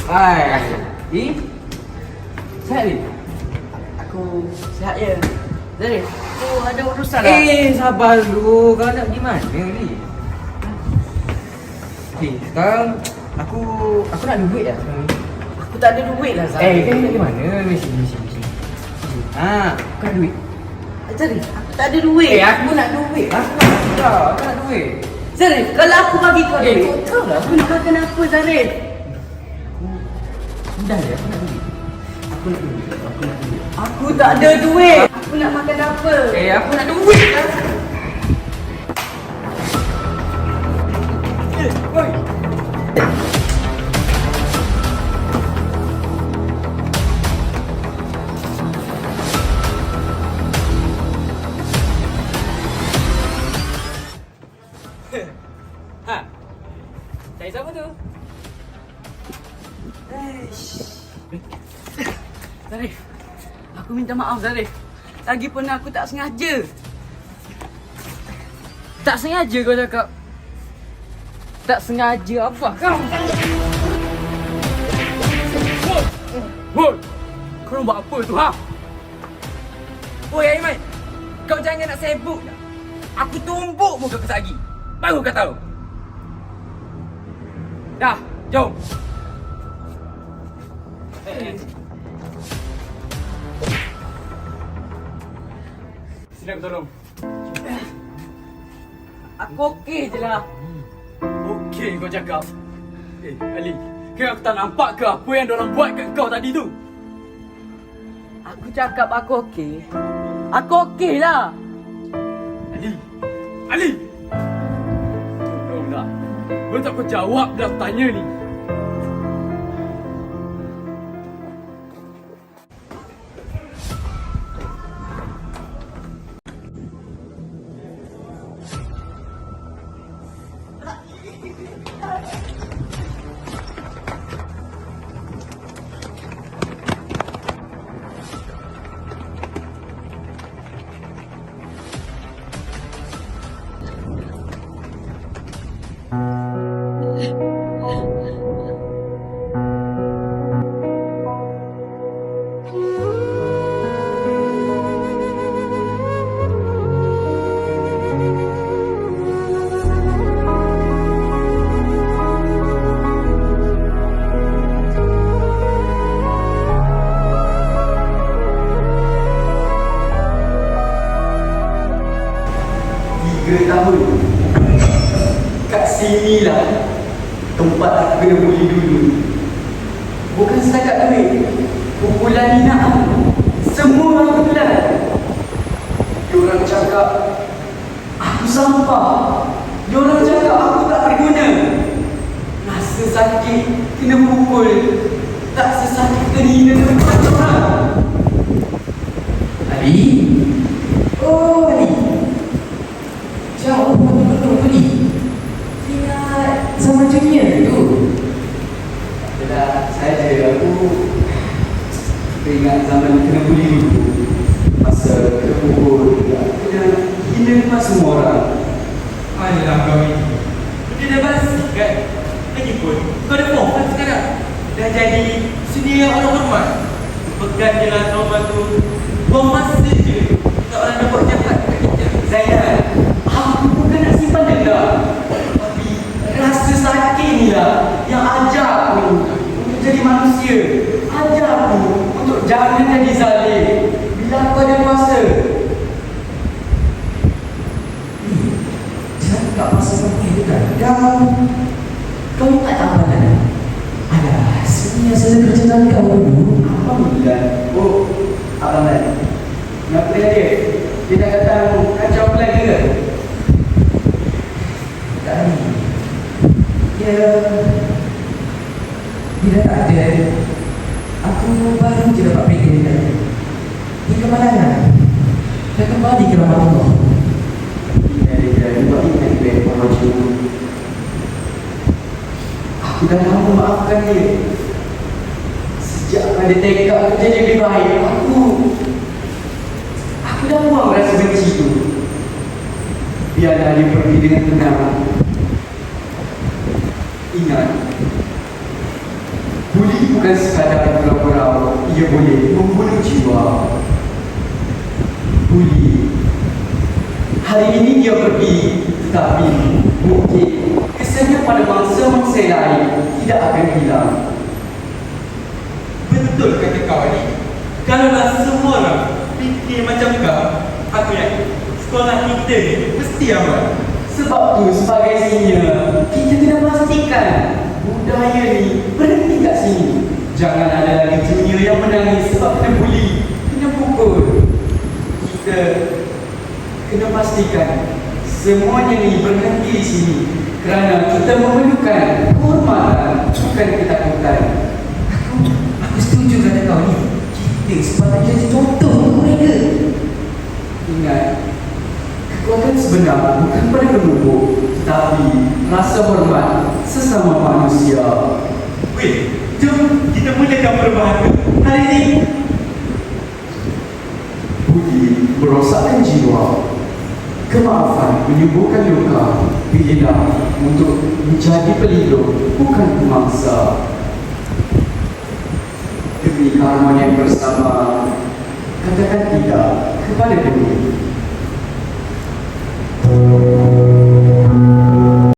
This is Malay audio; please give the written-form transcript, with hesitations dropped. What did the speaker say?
Hai. Sihat ni? Aku sihat je. Zarif, aku ada urusan lah. Sabar dulu. Kau nak pergi mana ni? Sekarang aku nak duit lah sekarang ni. Aku tak ada duit lah, Zarif. Kau nak pergi mana? Sini. Kau nak duit? Zarif, aku tak ada duit. Aku nak duit. Aku nak duit. Zarif, kalau aku bagi kau duit, kau tahu lah aku nak makan apa, Zarif? Dah aku nak duit. Aku nak duit. Aku tak ada duit. Aku nak makan apa? Aku nak duit lah. Oi. Cari siapa tu? Zarif, aku minta maaf, Zarif. Lagipun aku tak sengaja. Tak sengaja kau cakap. Tak sengaja apa kau? Woi! Kau buat apa tu, ha? Oi, Aiman. Kau jangan nak sibuk dah. Aku tumbuk muka kau lagi. Baru kau tahu. Dah, jom. Sini aku tolong. Aku okey je lah. Okey kau cakap. Ali, kau tak nampak ke apa yang diorang buat kat kau tadi tu? Aku cakap aku okey. Aku okey lah. Ali! Tolonglah. Kau tak kau jawab dah tanya ni. Tahun kat sinilah tempat aku kena bully dulu. Bukan setakat duit, pukulan hinaan, semua aku telan. Diorang cakap aku sampah, diorang cakap aku tak berguna. Rasa sakit kena pukul, tak sesakit terhina tempat orang. Ali? Oh Ali, jauh betul ni. Ingat sama junior tu. Adalah saja aku teringat zaman kena bully dulu. Masa kena pukul, kena hina depan semua orang. Ayolah kau ni. Dia dah basi kan? Lagipun kau dah form sekarang. Dah jadi senior orang hormat. Pegang je lah trauma tu. Buang masa je. Tak orang dapat jahat kat kita. Zainal, aku bukan nak simpan dendam, tapi rasa sakit ni lah yang ajar aku untuk jadi manusia. Ajar aku untuk jangan jadi zalim bila aku ada kuasa. Cakap pasal apa itu kan? Kau ingat apa kan? Alah, sebenarnya saya kerja kau dulu. Alhamdulillah. Oh, Abang Lan. Kenapa dia? Dia nak datang kacau plan ke? Tak ni. Dia tak ada. Aku baru je dapat pergi dia. Di kemalangan. Dah kembali ke rumah Allah. Dia buat ingat dia macam tu. Aku dah lama maafkan dia. Sejak ada tekad aku jadi lebih baik. Aku dah buang rasa benci tu. Biarlah dia pergi dengan tenang. Ingat, bully bukan sekadar gurau-gurau, ia boleh membunuh jiwa. Buli. Hari ini dia pergi, tetapi mungkin kesannya pada mangsa-mangsa lain tidak akan hilang. Betul kata kau ni. Kalaulah semua orang fikir macam kau, aku yakin sekolah kita ni mesti aman. Sebab tu sebagai senior, kita kena pastikan budaya ni berhenti kat sini. Jangan ada lagi junior yang menangis sebab kena buli, kena pukul. Kita kena pastikan semuanya ni berhenti di sini kerana kita memerlukan kehormatan, bukan ketakutan. Aku setuju kata kau ni. Kita sepatutnya jadi contoh untuk mereka. Ingat, kekuatan sebenar bukan pada penduduk, tetapi rasa hormat sesama manusia. Weh, jom kita mulakan perubahan tu hari ni. Budi merosakkan jiwa. Kemaafan menyembuhkan luka. Pilihlah untuk menjadi pelindung, bukan pemangsa. Demi keharmonian bersama, katakan tidak kepada demi.